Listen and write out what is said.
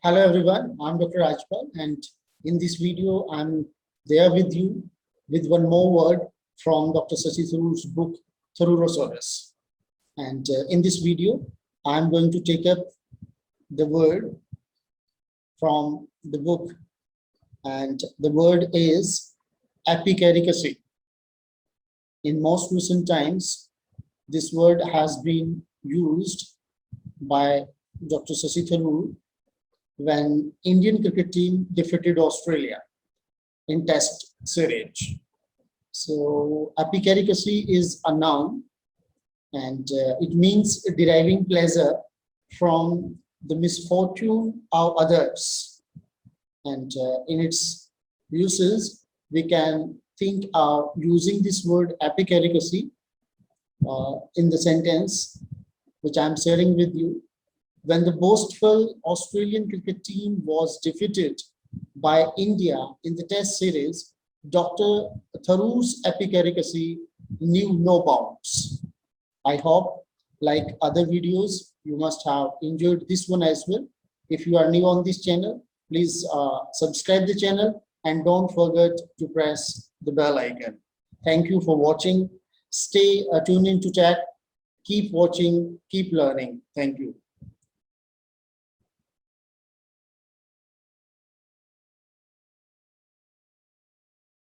Hello everyone, I'm Dr. Rajpal, and in this video I'm there with you with one more word from Dr. Shashi Tharoor's book Tharoorosaurus. And in this video I'm going to take up the word from the book, and the word is Epicaricacy. In most recent times, this word has been used by Dr. Shashi Tharoor when Indian cricket team defeated Australia in Test series. So epicaricacy is a noun, and it means deriving pleasure from the misfortune of others. And in its uses, we can think of using this word epicaricacy in the sentence which I'm sharing with you. When the boastful Australian cricket team was defeated by India in the Test series, Dr. Tharoor's epicaricacy knew no bounds. I hope, like other videos, you must have enjoyed this one as well. If you are new on this channel, please subscribe the channel and don't forget to press the bell icon. Thank you for watching. Stay tuned into TEC. Keep watching, keep learning. Thank you.